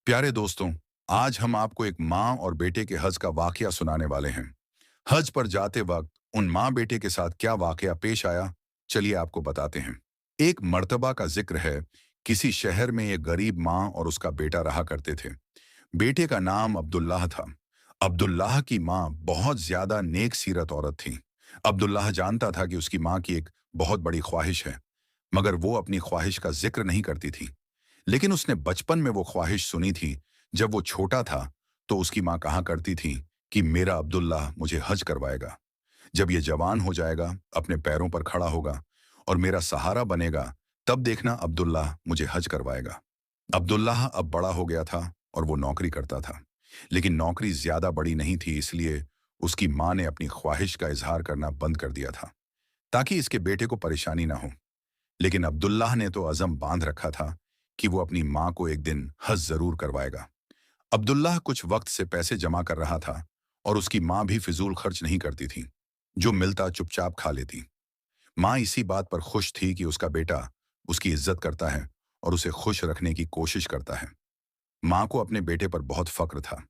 प्यारे दोस्तों, आज हम आपको एक माँ और बेटे के हज का वाकया सुनाने वाले हैं। हज पर जाते वक्त उन माँ बेटे के साथ क्या वाकया पेश आया, चलिए आपको बताते हैं। एक मर्तबा का जिक्र है। किसी शहर में एक गरीब माँ और उसका बेटा रहा करते थे। बेटे का नाम अब्दुल्लाह था। अब्दुल्लाह की माँ बहुत ज्यादा नेक सीरत औरत थी। अब्दुल्लाह जानता था कि उसकी माँ की एक बहुत बड़ी ख्वाहिश है, मगर वो अपनी ख्वाहिश का जिक्र नहीं करती थी। लेकिन उसने बचपन में वो ख्वाहिश सुनी थी। जब वो छोटा था तो उसकी माँ कहा करती थी कि मेरा अब्दुल्ला मुझे हज करवाएगा। जब ये जवान हो जाएगा, अपने पैरों पर खड़ा होगा और मेरा सहारा बनेगा, तब देखना अब्दुल्ला मुझे हज करवाएगा। अब्दुल्लाह अब बड़ा हो गया था और वो नौकरी करता था। लेकिन नौकरी ज्यादा बड़ी नहीं थी, इसलिए उसकी माँ ने अपनी ख्वाहिश का इजहार करना बंद कर दिया था, ताकि इसके बेटे को परेशानी ना हो। लेकिन अब्दुल्लाह ने तो अज़म बांध रखा था कि वो अपनी माँ को एक दिन हज जरूर करवाएगा। अब्दुल्लाह कुछ वक्त से पैसे जमा कर रहा था और उसकी माँ भी फिजूल खर्च नहीं करती थी। जो मिलता चुपचाप खा लेती। माँ इसी बात पर खुश थी कि उसका बेटा उसकी इज्जत करता है और उसे खुश रखने की कोशिश करता है। माँ को अपने बेटे पर बहुत फक्र था।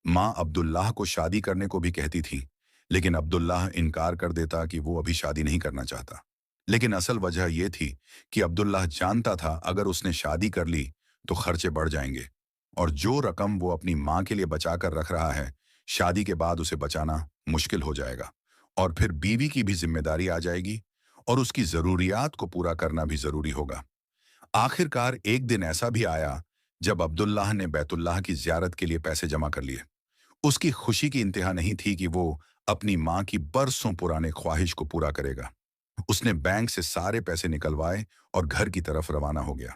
माँ अब्दुल्लाह को शादी करने को भी कहती थी, लेकिन अब्दुल्लाह इनकार कर देता कि वो अभी शादी नहीं करना चाहता। लेकिन असल वजह यह थी कि अब्दुल्लाह जानता था अगर उसने शादी कर ली तो खर्चे बढ़ जाएंगे, और जो रकम वो अपनी माँ के लिए बचा कर रख रहा है, शादी के बाद उसे बचाना मुश्किल हो जाएगा। और फिर बीवी की भी जिम्मेदारी आ जाएगी और उसकी जरूरियात को पूरा करना भी जरूरी होगा। आखिरकार एक दिन ऐसा भी आया जब अब्दुल्लाह ने बैतुल्लाह की जियारत के लिए पैसे जमा कर लिए। उसकी खुशी की इंतहा नहीं थी कि वो अपनी माँ की बरसों पुराने ख्वाहिश को पूरा करेगा। उसने बैंक से सारे पैसे निकलवाए और घर की तरफ रवाना हो गया।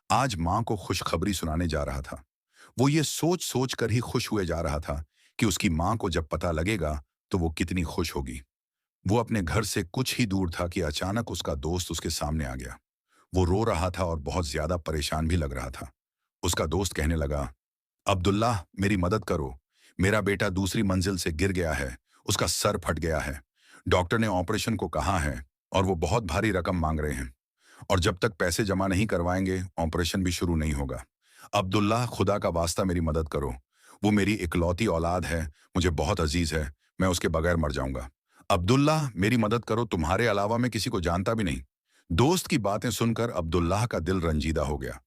आज माँ को खुशखबरी सुनाने जा रहा था। वो ये सोच सोच कर ही खुश हुए जा रहा था कि उसकी माँ को जब पता लगेगा तो वो कितनी खुश होगी। वो अपने घर से कुछ ही दूर था कि अचानक उसका दोस्त उसके सामने आ गया। वो रो रहा था और बहुत ज्यादा परेशान भी लग रहा था। उसका दोस्त कहने लगा, अब्दुल्लाह, मेरी मदद करो। मेरा बेटा दूसरी मंजिल से गिर गया है। उसका सर फट गया है। डॉक्टर ने ऑपरेशन को कहा है और वो बहुत भारी रकम मांग रहे हैं, और जब तक पैसे जमा नहीं करवाएंगे ऑपरेशन भी शुरू नहीं होगा। अब्दुल्लाह, खुदा का वास्ता मेरी मदद करो। वो मेरी इकलौती औलाद है, मुझे बहुत अजीज है। मैं उसके बगैर मर जाऊंगा। अब्दुल्लाह, मेरी मदद करो, तुम्हारे अलावा मैं किसी को जानता भी नहीं। दोस्त की बातें सुनकर अब्दुल्लाह का दिल रंजीदा हो गया।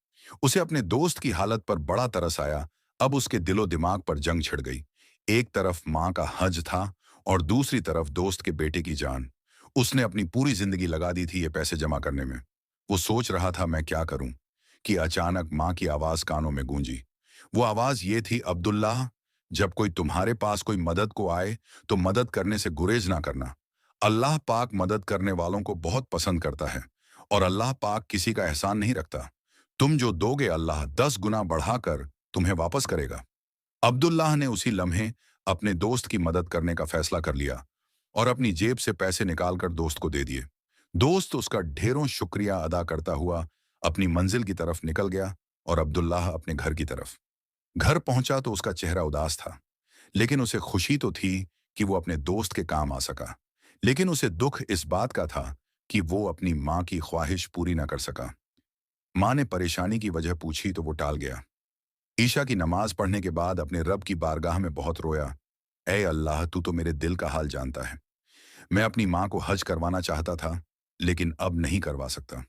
उसे अपने दोस्त की हालत पर बड़ा तरस आया। अब उसके दिलो दिमाग पर जंग छिड़ गई। एक तरफ माँ का हज था और दूसरी तरफ दोस्त के बेटे की जान। उसने अपनी पूरी जिंदगी लगा दी थी ये पैसे जमा करने में। वो सोच रहा था मैं क्या करूं, कि अचानक माँ की आवाज कानों में गूंजी। वो आवाज ये थी, अब्दुल्लाह, जब कोई तुम्हारे पास कोई मदद को आए तो मदद करने से गुरेज ना करना। अल्लाह पाक मदद करने वालों को बहुत पसंद करता है, और अल्लाह पाक किसी का एहसान नहीं रखता। तुम जो दोगे अल्लाह 10 गुना बढ़ाकर तुम्हें वापस करेगा। अब्दुल्लाह ने उसी लम्हे अपने दोस्त की मदद करने का फैसला कर लिया और अपनी जेब से पैसे निकालकर दोस्त को दे दिए। दोस्त उसका ढेरों शुक्रिया अदा करता हुआ अपनी मंजिल की तरफ निकल गया और अब्दुल्लाह अपने घर की तरफ। घर पहुंचा तो उसका चेहरा उदास था, लेकिन उसे खुशी तो थी कि वो अपने दोस्त के काम आ सका। लेकिन उसे दुख इस बात का था कि वो अपनी माँ की ख्वाहिश पूरी न कर सका। माँ ने परेशानी की वजह पूछी तो वो टाल गया। ईशा की नमाज पढ़ने के बाद अपने रब की बारगाह में बहुत रोया। ऐ अल्लाह, तू तो मेरे दिल का हाल जानता है। मैं अपनी माँ को हज करवाना चाहता था, लेकिन अब नहीं करवा सकता।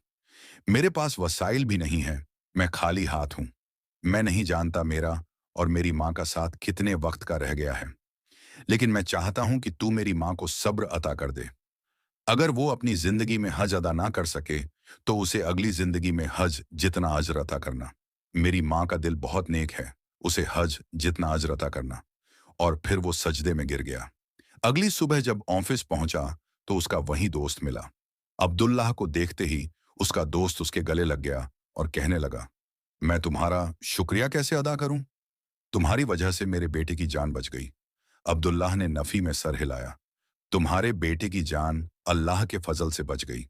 मेरे पास वसाइल भी नहीं है। मैं खाली हाथ हूँ। मैं नहीं जानता मेरा और मेरी माँ का साथ कितने वक्त का रह गया है, लेकिन मैं चाहता हूँ कि तू मेरी माँ को सब्र अता कर दे। अगर वो अपनी जिंदगी में हज अदा ना कर सके तो उसे अगली जिंदगी में हज जितना अजर अता करना। मेरी माँ का दिल बहुत नेक है, उसे हज जितना अजर अता करना। और फिर वो सजदे में गिर गया। अगली सुबह जब ऑफिस पहुंचा तो उसका वही दोस्त मिला। अब्दुल्लाह को देखते ही उसका दोस्त उसके गले लग गया और कहने लगा, मैं तुम्हारा शुक्रिया कैसे अदा करूं? तुम्हारी वजह से मेरे बेटे की जान बच गई। अब्दुल्लाह ने नफी में सर हिलाया। तुम्हारे बेटे की जान अल्लाह के फजल से बच गई।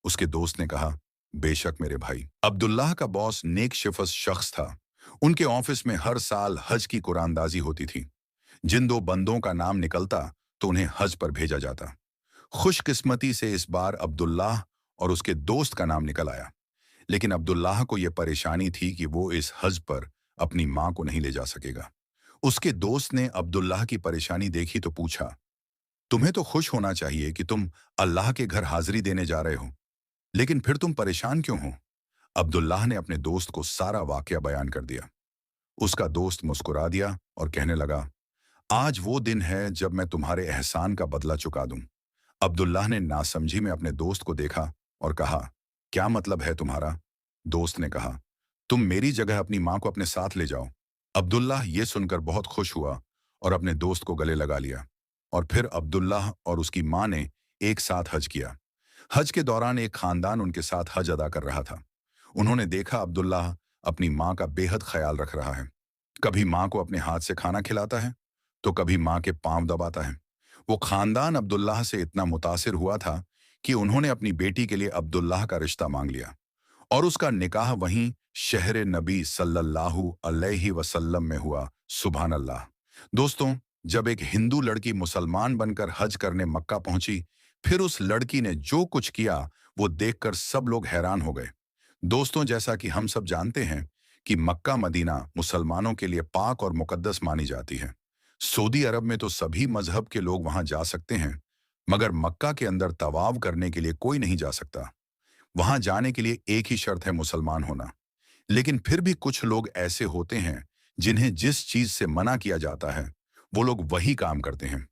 उसके दोस्त ने कहा, बेशक मेरे भाई। अब्दुल्लाह का बॉस नेक शिफस शख्स था। उनके ऑफिस में हर साल हज की कुरानदाजी होती थी। जिन दो बंदों का नाम निकलता तो उन्हें हज पर भेजा जाता। खुशकिस्मती से इस बार अब्दुल्लाह और उसके दोस्त का नाम निकल आया। लेकिन अब्दुल्लाह को यह परेशानी थी कि वो इस हज पर अपनी माँ को नहीं ले जा सकेगा। उसके दोस्त ने अब्दुल्लाह की परेशानी देखी तो पूछा, तुम्हें तो खुश होना चाहिए कि तुम अल्लाह के घर हाजिरी देने जा रहे हो, लेकिन फिर तुम परेशान क्यों हो? अब्दुल्लाह ने अपने दोस्त को सारा वाकया बयान कर दिया। उसका दोस्त मुस्कुरा दिया और कहने लगा, आज वो दिन है जब मैं तुम्हारे एहसान का बदला चुका दूं। अब्दुल्लाह ने नासमझी में अपने दोस्त को देखा और कहा, क्या मतलब है तुम्हारा? दोस्त ने कहा, तुम मेरी जगह अपनी माँ को अपने साथ ले जाओ। अब्दुल्लाह ये सुनकर बहुत खुश हुआ और अपने दोस्त को गले लगा लिया। और फिर अब्दुल्लाह और उसकी माँ ने एक साथ हज किया। हज के दौरान एक खानदान उनके साथ हज अदा कर रहा था। उन्होंने देखा अब्दुल्लाह अपनी माँ का बेहद ख्याल रख रहा है। कभी माँ को अपने हाथ से खाना खिलाता है, तो कभी माँ के पांव दबाता है। वो खानदान अब्दुल्लाह से इतना मुतासिर हुआ था कि उन्होंने अपनी बेटी के लिए अब्दुल्लाह का रिश्ता मांग लिया और उसका निकाह वहीं शहर नबी सल्लल्लाहु अलैहि वसल्लम में हुआ। सुभान अल्लाह। दोस्तों, जब एक हिंदू लड़की मुसलमान बनकर हज करने मक्का पहुंची, फिर उस लड़की ने जो कुछ किया वो देखकर सब लोग हैरान हो गए। दोस्तों, जैसा कि हम सब जानते हैं कि मक्का मदीना मुसलमानों के लिए पाक और मुकद्दस मानी जाती है। सऊदी अरब में तो सभी मजहब के लोग वहां जा सकते हैं, मगर मक्का के अंदर तवाफ करने के लिए कोई नहीं जा सकता। वहां जाने के लिए एक ही शर्त है, मुसलमान होना। लेकिन फिर भी कुछ लोग ऐसे होते हैं जिन्हें जिस चीज से मना किया जाता है वो लोग वही काम करते हैं,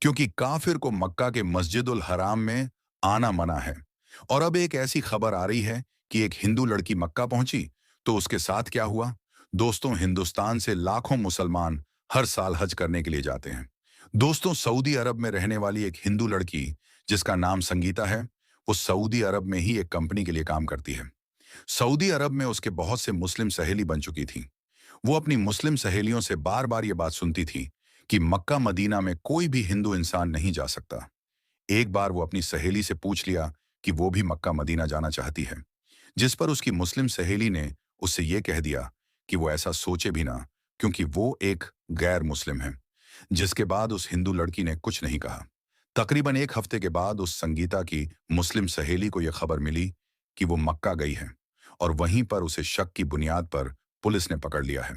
क्योंकि काफिर को मक्का के मस्जिदुल हराम में आना मना है। और अब एक ऐसी खबर आ रही है कि एक हिंदू लड़की मक्का पहुंची, तो उसके साथ क्या हुआ? दोस्तों, हिंदुस्तान से लाखों मुसलमान हर साल हज करने के लिए जाते हैं। दोस्तों, सऊदी अरब में रहने वाली एक हिंदू लड़की जिसका नाम संगीता है, वो सऊदी अरब में ही एक कंपनी के लिए काम करती है। सऊदी अरब में उसके बहुत से मुस्लिम सहेली बन चुकी थी। वो अपनी मुस्लिम सहेलियों से बार बार ये बात सुनती थी कि मक्का मदीना में कोई भी हिंदू इंसान नहीं जा सकता। एक बार वो अपनी सहेली से पूछ लिया कि वो भी मक्का मदीना जाना चाहती है, जिस पर उसकी मुस्लिम सहेली ने उससे ये कह दिया कि वो ऐसा सोचे भी ना, क्योंकि वो एक गैर मुस्लिम है। जिसके बाद उस हिंदू लड़की ने कुछ नहीं कहा। तकरीबन एक हफ्ते के बाद उस संगीता की मुस्लिम सहेली को यह खबर मिली कि वो मक्का गई है और वहीं पर उसे शक की बुनियाद पर पुलिस ने पकड़ लिया है।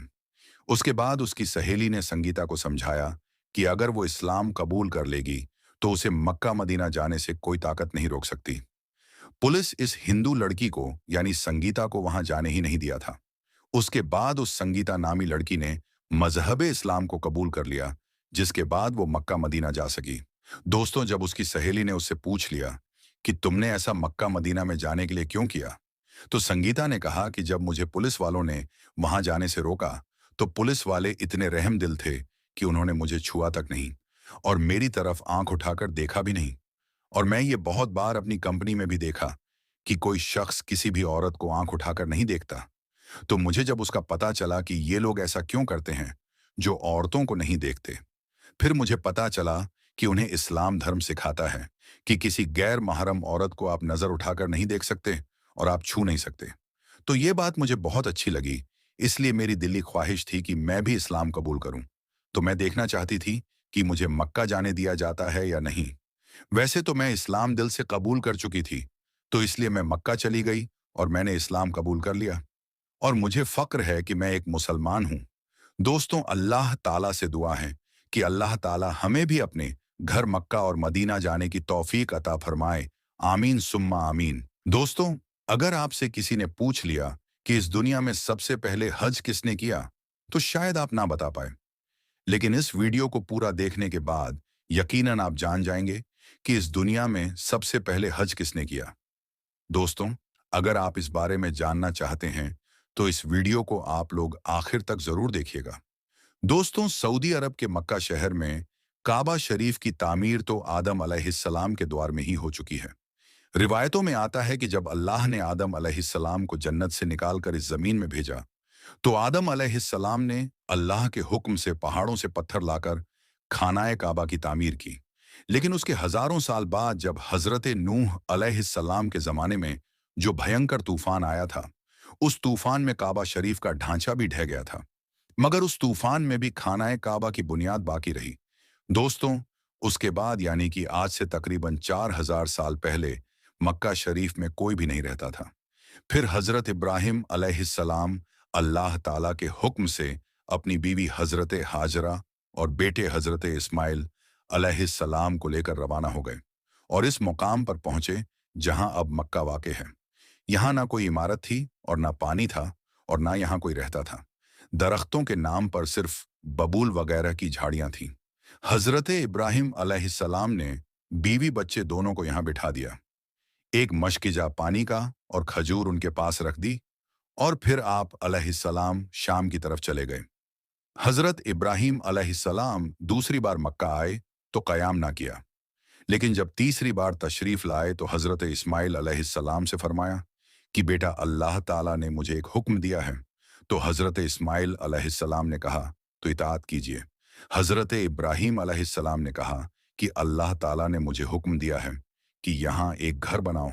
उसके बाद उसकी सहेली ने संगीता को समझाया कि अगर वो इस्लाम कबूल कर लेगी तो उसे मक्का मदीना जाने से कोई ताकत नहीं रोक सकती। पुलिस इस हिंदू लड़की को यानी संगीता को वहां जाने ही नहीं दिया था। उसके बाद उस संगीता नामी लड़की ने मजहब इस्लाम को कबूल कर लिया, जिसके बाद वो मक्का मदीना जा सकी। दोस्तों, जब उसकी सहेली ने उससे पूछ लिया कि तुमने ऐसा मक्का मदीना में जाने के लिए क्यों किया, तो संगीता ने कहा कि जब मुझे पुलिस वालों ने वहां जाने से रोका, तो पुलिस वाले इतने रहम दिल थे कि उन्होंने मुझे छुआ तक नहीं और मेरी तरफ आंख उठाकर देखा भी नहीं। और मैं ये बहुत बार अपनी कंपनी में भी देखा कि कोई शख्स किसी भी औरत को आंख उठाकर नहीं देखता। तो मुझे जब उसका पता चला कि ये लोग ऐसा क्यों करते हैं, जो औरतों को नहीं देखते, फिर मुझे पता चला कि उन्हें इस्लाम धर्म सिखाता है कि किसी गैर महरम औरत को आप नजर उठाकर नहीं देख सकते और आप छू नहीं सकते। तो ये बात मुझे बहुत अच्छी लगी, इसलिए मेरी दिली ख्वाहिश थी कि मैं भी इस्लाम कबूल करूं। तो मैं देखना चाहती थी कि मुझे मक्का जाने दिया जाता है या नहीं। वैसे तो मैं इस्लाम दिल से कबूल कर चुकी थी, तो इसलिए मैं मक्का चली गई और मैंने इस्लाम कबूल कर लिया। और मुझे फक्र है कि मैं एक मुसलमान हूं। दोस्तों, अल्लाह ताला से दुआ है कि अल्लाह ताला हमें भी अपने घर मक्का और मदीना जाने की तौफीक अता फरमाए। आमीन सुम्मा आमीन। दोस्तों, अगर आपसे किसी ने पूछ लिया कि इस दुनिया में सबसे पहले हज किसने किया, तो शायद आप ना बता पाए। लेकिन इस वीडियो को पूरा देखने के बाद यकीनन आप जान जाएंगे कि इस दुनिया में सबसे पहले हज किसने किया। दोस्तों, अगर आप इस बारे में जानना चाहते हैं, तो इस वीडियो को आप लोग आखिर तक जरूर देखिएगा। दोस्तों, सऊदी अरब के मक्का शहर में काबा शरीफ की तामीर तो आदम अलैहिस्सलाम के द्वार में ही हो चुकी है। रिवायतों में आता है कि जब अल्लाह ने आदम अलैहिस्सलाम को जन्नत से निकालकर इस जमीन में भेजा, तो आदम अलैहिस्सलाम ने अल्लाह के हुक्म से पहाड़ों से पत्थर लाकर खानाए काबा की तामीर की। लेकिन उसके हजारों साल बाद जब हजरत नूह अलैहिस्सलाम के जमाने में जो भयंकर तूफान आया था, उस तूफान में काबा शरीफ का ढांचा भी ढह गया था। मगर उस तूफान में भी खानाए काबा की बुनियाद बाकी रही। दोस्तों, उसके बाद यानी कि आज से तकरीबन 4000 साल पहले मक्का शरीफ में कोई भी नहीं रहता था। फिर हजरत इब्राहिम अलैहिस्सलाम अल्लाह ताला के हुक्म से अपनी बीवी हजरत हाजरा और बेटे हजरत इस्माइल अलैहिस्सलाम को लेकर रवाना हो गए और इस मुकाम पर पहुंचे जहां अब मक्का वाक़ है। यहाँ ना कोई इमारत थी और ना पानी था और ना यहाँ कोई रहता था। दरख्तों के नाम पर सिर्फ बबूल वगैरह की झाड़ियां थीं। हजरत इब्राहिम अलैहिस्सलाम ने बीवी बच्चे दोनों को यहाँ बिठा दिया। एक मशकिजा पानी का और खजूर उनके पास रख दी और फिर आप अलैहिस्सलाम शाम की तरफ चले गए। हजरत इब्राहिम अलैहिस्सलाम दूसरी बार मक्का आए तो कयाम ना किया, लेकिन जब तीसरी बार तशरीफ लाए तो हजरत इस्माइल अलैहिस्सलाम से फरमाया कि बेटा अल्लाह ताला ने मुझे एक हुक्म दिया है। तो हजरत इस्माइल अलैहिस्सलाम ने कहा तो इताअत कीजिए। हजरत इब्राहिम अलैहिस्सलाम ने कहा कि अल्लाह ताला ने मुझे हुक्म दिया है कि यहाँ एक घर बनाओ।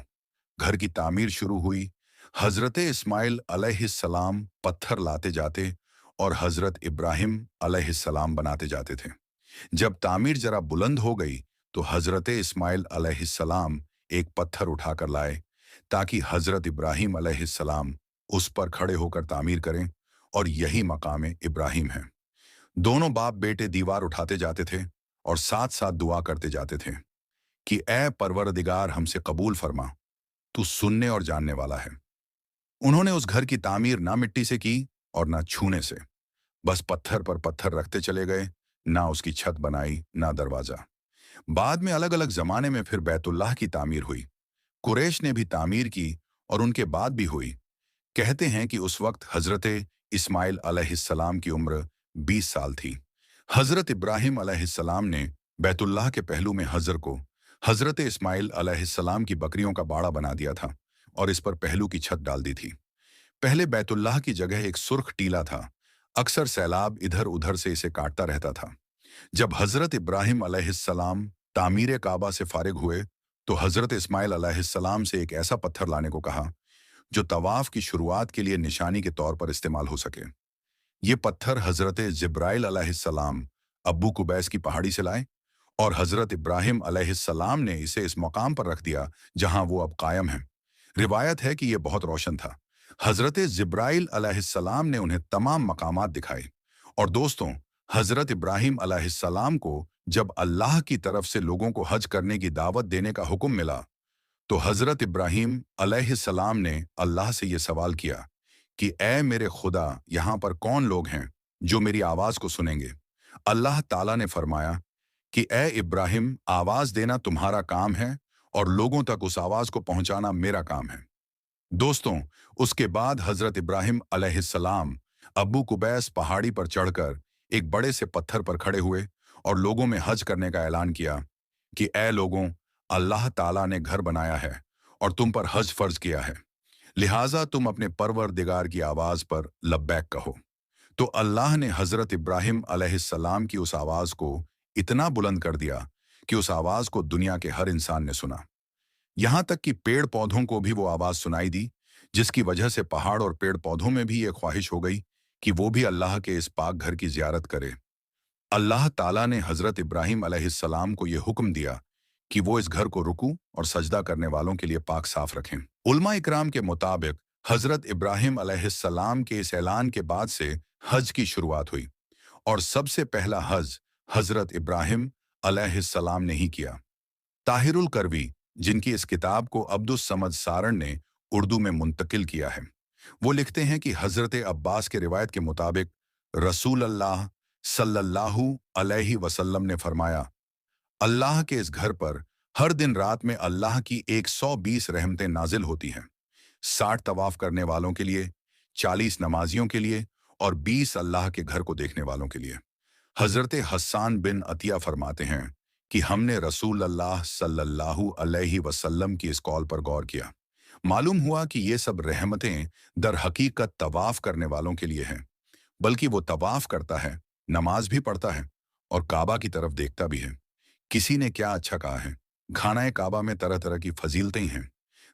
घर की तामीर शुरू हुई। हजरत इस्माइल अलैहिस्सलाम पत्थर लाते जाते और हजरत इब्राहिम अलैहिस्सलाम बनाते जाते थे। जब तामीर जरा बुलंद हो गई तो हजरत इस्माइल अलैहिस्सलाम एक पत्थर उठाकर लाए ताकि हजरत इब्राहिम अलैहिस्सलाम उस पर खड़े होकर तामीर करें, और यही मकाम इब्राहिम है। दोनों बाप बेटे दीवार उठाते जाते थे और साथ साथ दुआ करते जाते थे कि ए परवरदिगार हमसे कबूल फरमा, तू सुनने और जानने वाला है। उन्होंने उस घर की तामीर ना मिट्टी से की और ना छूने से, बस पत्थर पर पत्थर रखते चले गए, ना उसकी छत बनाई ना दरवाजा। बाद में अलग अलग जमाने में फिर बैतुल्लाह की तामीर हुई। कुरैश ने भी तामीर की और उनके बाद भी हुई। कहते हैं कि उस वक्त हजरत इस्माइल अलैहिस्सलाम की उम्र 20 साल थी। हजरत इब्राहिम अलैहिस्सलाम ने बैतुल्लाह के पहलू में हजर को हजरत इस्माइल अलैहिस्सलाम की बकरियों का बाड़ा बना दिया था और इस पर पहलू की छत डाल दी थी। पहले बैतुल्लाह की जगह एक सुर्ख टीला था। अक्सर सैलाब इधर उधर से इसे काटता रहता था। जब हजरत इब्राहिम अलैहिस्सलाम तामीर काबा से फारिग हुए तो हजरत इस्माइल अलैहिस्सलाम से एक ऐसा पत्थर लाने को कहा जो तवाफ की शुरुआत के लिए निशानी के तौर पर इस्तेमाल हो सके। ये पत्थर हजरत जिब्राइल अलैहिस्सलाम अब्बू कुबैस की पहाड़ी से लाए और हजरत इब्राहिम अलैहिस्सलाम ने इसे इस मकाम पर रख दिया जहां वो अब कायम है। रिवायत है कि यह बहुत रोशन था। हजरत जिब्राइल अलैहिस्सलाम ने उन्हें तमाम मकामात दिखाए। और दोस्तों, हजरत इब्राहिम अलैहिस्सलाम को जब अल्लाह की तरफ से लोगों को हज करने की दावत देने का हुक्म मिला तो हजरत इब्राहिम अलैहिस्सलाम ने अल्लाह से यह सवाल किया कि ए मेरे खुदा, यहाँ पर कौन लोग हैं जो मेरी आवाज को सुनेंगे। अल्लाह ताला ने फरमाया कि ए इब्राहिम, आवाज देना तुम्हारा काम है और लोगों तक उस आवाज को पहुंचाना मेरा काम है। दोस्तों, उसके बाद हजरत इब्राहिम अलैहिस्सलाम अब्बू कुबैस पहाड़ी पर चढ़कर एक बड़े से पत्थर पर खड़े हुए और लोगों में हज करने का ऐलान किया कि ए लोगों, अल्लाह ताला ने घर बनाया है और तुम पर हज फर्ज किया है, लिहाजा तुम अपने परवरदिगार की आवाज पर लब्बैक कहो। तो अल्लाह ने हजरत इब्राहिम अलैहिस्सलाम की उस आवाज को इतना बुलंद कर दिया कि उस आवाज को दुनिया के हर इंसान ने सुना। यहां तक कि पेड़ पौधों को भी वो आवाज सुनाई दी, जिसकी वजह से पहाड़ और पेड़ पौधों में भी ये ख्वाहिश हो गई कि वो भी अल्लाह के इस पाक घर की जियारत करे। अल्लाह ताला ने हजरत इब्राहिम अलैहिस्सलाम को यह हुक्म दिया कि वो इस घर को रुकू और सजदा करने वालों के लिए पाक साफ रखें। उलमा इकराम के मुताबिक हजरत इब्राहिम अलैहिस्सलाम के इस ऐलान के बाद से हज की शुरुआत हुई और सबसे पहला हज हजरत इब्राहिम अलैहिस्सलाम ने ही किया। ताहिरुल करवी, जिनकी इस किताब को अब्दुस समद सारण ने उर्दू में मुंतकिल किया है, वो लिखते हैं कि हजरत अब्बास के रिवायत के मुताबिक रसूल अल्लाह सल्लल्लाहु अलैहि वसल्लम ने फरमाया, अल्लाह के इस घर पर हर दिन रात में अल्लाह की 120 रहमतें नाजिल होती हैं। 60 तवाफ करने वालों के लिए, 40 नमाजियों के लिए और 20 अल्लाह के घर को देखने वालों के लिए। हजरत हस्सान बिन अतिया फरमाते हैं कि हमने रसूल अल्लाह सल्लल्लाहु अलैहि वसल्लम की इस कॉल पर गौर किया। मालूम हुआ कि ये सब रहमतें दर हकीकत तवाफ करने वालों के लिए हैं, बल्कि वो तवाफ करता है, नमाज भी पढ़ता है और काबा की तरफ देखता भी है। किसी ने क्या अच्छा कहा है, खाना काबा में तरह तरह की फजीलतें हैं।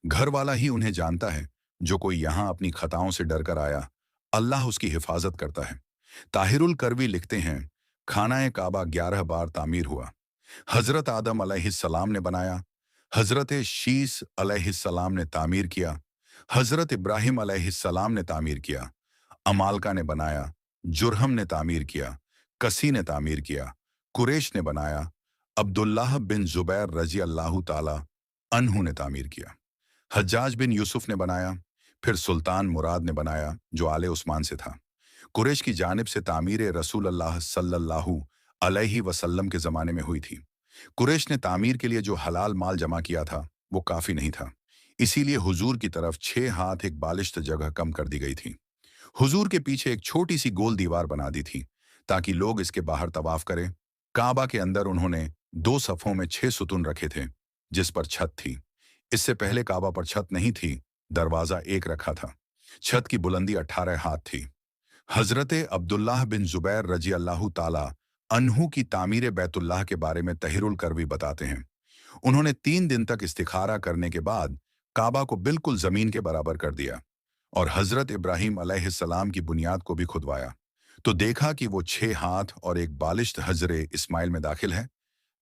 घर वाला ही उन्हें जानता है। जो कोई यहाँ अपनी खताओं से डर कर आया, अल्लाह उसकी हिफाजत करता है। ताहिरुल करवी लिखते हैं, खाना काबा 11 बार तामीर हुआ। हजरत आदम अलैहिस्सलाम ने बनाया, हजरत शीस अलैहिस्सलाम ने तामीर किया, हजरत इब्राहिम अलैहिस्सलाम ने तामीर किया, अमालका ने बनाया, जुरहम ने तामीर किया, कसी ने तामीर किया, कुरैश ने बनाया, अब्दुल्लाह बिन जुबैर रजी अल्लाह ताला अन्हु ने तामीर किया, हज्जाज बिन यूसुफ ने बनाया, फिर सुल्तान मुराद ने बनाया जो आले उस्मान से था। कुरैश की जानिब से तामीर रसूल अल्लाह सल्लल्लाहु अलैहि वसल्लम के ज़माने में हुई थी। कुरैश ने तामीर के लिए जो हलाल माल जमा किया था वो काफ़ी नहीं था, इसीलिए हुजूर की तरफ 6 हाथ एक बालिश्त जगह कम कर दी गई थी। हुजूर के पीछे एक छोटी सी गोल दीवार बना दी थी ताकि लोग इसके बाहर तवाफ करें। काबा के अंदर उन्होंने 2 सफ़ों में 6 सुतून रखे थे जिस पर छत थी। इससे पहले काबा पर छत नहीं थी, दरवाजा एक रखा था। छत की बुलंदी 18 हाथ थी। हजरत अब्दुल्लाह बिन जुबैर रजी अल्लाह ताला अन्हु की तामीर बैतुल्लाह के बारे में तहिरुल करवी बताते हैं। उन्होंने 3 दिन तक इस्तिखारा करने के बाद काबा को बिल्कुल जमीन के बराबर कर दिया और हजरत इब्राहिम अलैहिस्सलाम की बुनियाद को भी खुदवाया, तो देखा कि वो 6 हाथ और एक बालिश्त हजरे इस्माइल में दाखिल है,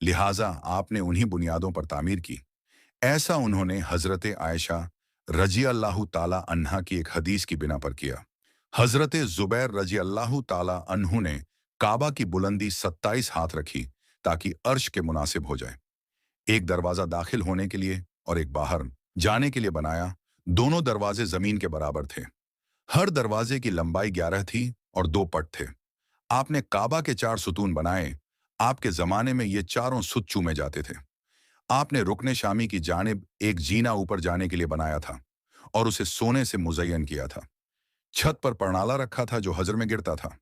लिहाजा आपने उन्हीं बुनियादों पर तामीर की। ऐसा उन्होंने हजरत आयशा रजी अल्लाह ताला अन्हा की एक हदीस की बिना पर किया। हजरत जुबैर रजी अल्लाह ताला अन्हु ने काबा की बुलंदी 27 हाथ रखी ताकि अर्श के मुनासिब हो जाए। एक दरवाजा दाखिल होने के लिए और एक बाहर जाने के लिए बनाया। दोनों दरवाजे जमीन के बराबर थे। हर दरवाजे की लंबाई 11 थी और 2 पट थे। आपने काबा के 4 सुतून बनाए। आपके जमाने में ये चारों सुत चूमे जाते थे। आपने रुकने शामी की जानिब एक जीना ऊपर जाने के लिए बनाया था और उसे सोने से मुज़य्यन किया था। छत पर परनाला रखा था जो हजर में गिरता था।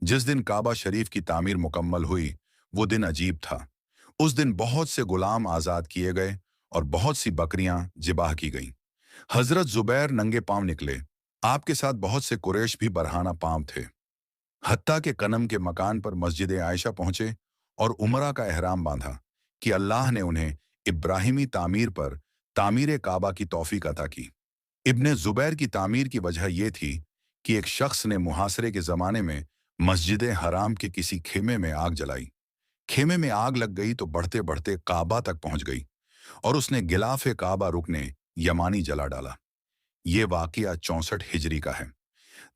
जिस दिन काबा शरीफ की तामीर मुकम्मल हुई वो दिन अजीब था। उस दिन बहुत से गुलाम आज़ाद किए गए और बहुत सी बकरियां जिबाह की गईं। हजरत जुबैर नंगे पांव निकले। आपके साथ बहुत से कुरैश भी बरहाना पांव थे। हत्ता के कनम के मकान पर मस्जिद आयशा पहुंचे और उमरा का एहराम बांधा कि अल्लाह ने उन्हें इब्राहिमी तामीर पर तामीर काबा की तौफीक अता की। इब्ने जुबैर की तामीर की वजह यह थी कि एक शख्स ने मुहासरे के ज़माने में मस्जिद हराम के किसी खेमे में आग जलाई। खेमे में आग लग गई तो बढ़ते बढ़ते काबा तक पहुंच गई और उसने गिलाफे काबा रुकने यमानी जला डाला। ये वाकया 64 हिजरी का है।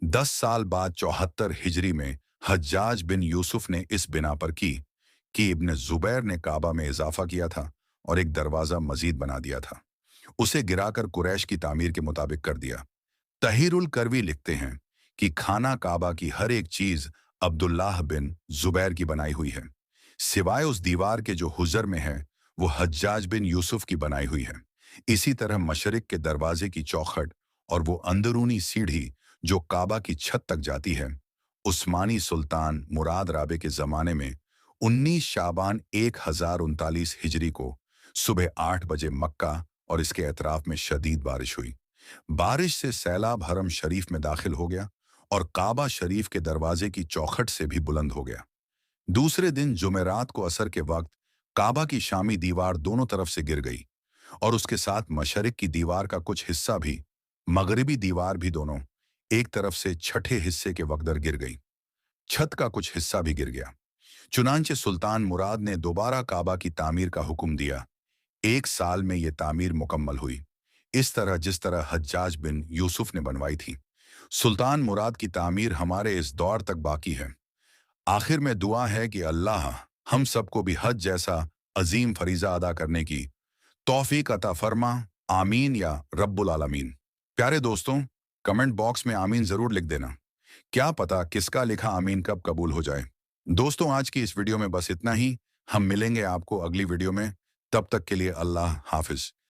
10 साल बाद 74 हिजरी में हज्जाज बिन यूसुफ ने इस बिना पर की कि इब्ने जुबैर ने काबा में इजाफा किया था और एक दरवाज़ा मजीद बना दिया था। उसे गिराकर कुरैश की तामीर के मुताबिक कर दिया। तहीरुल करवी लिखते हैं कि खाना काबा की हर एक चीज अब्दुल्लाह बिन जुबैर की बनाई हुई है, सिवाय उस दीवार के जो हुजर में है वो हज्जाज बिन यूसुफ की बनाई हुई है। इसी तरह मशरिक के दरवाजे की चौखट और वो अंदरूनी सीढ़ी जो काबा की छत तक जाती है, उस्मानी सुल्तान मुराद राबे के जमाने में 19 शाबान 1039 हिजरी को सुबह 8 बजे मक्का और इसके एतराफ में शदीद बारिश हुई। बारिश से सैलाब हरम शरीफ में दाखिल हो गया और काबा शरीफ के दरवाजे की चौखट से भी बुलंद हो गया। दूसरे दिन जुमेरात को असर के वक्त काबा की शामी दीवार दोनों तरफ से गिर गई और उसके साथ मशरिक की दीवार का कुछ हिस्सा भी, मगरिबी दीवार भी, दोनों एक तरफ से छठे हिस्से के वक्दर गिर गई। छत का कुछ हिस्सा भी गिर गया। चुनांचे सुल्तान मुराद ने दोबारा काबा की तामीर का हुक्म दिया। 1 साल में यह तामीर मुकम्मल हुई, इस तरह जिस तरह हज्जाज बिन यूसुफ ने बनवाई थी। सुल्तान मुराद की तामीर हमारे इस दौर तक बाकी है। आखिर में दुआ है कि अल्लाह हम सबको भी हज जैसा अजीम फरीजा अदा करने की तौफीक अता फरमा। आमीन या रब्बुल आलमीन। प्यारे दोस्तों, कमेंट बॉक्स में आमीन जरूर लिख देना। क्या पता किसका लिखा आमीन कब कबूल हो जाए। दोस्तों, आज की इस वीडियो में बस इतना ही। हम मिलेंगे आपको अगली वीडियो में। तब तक के लिए अल्लाह हाफिज।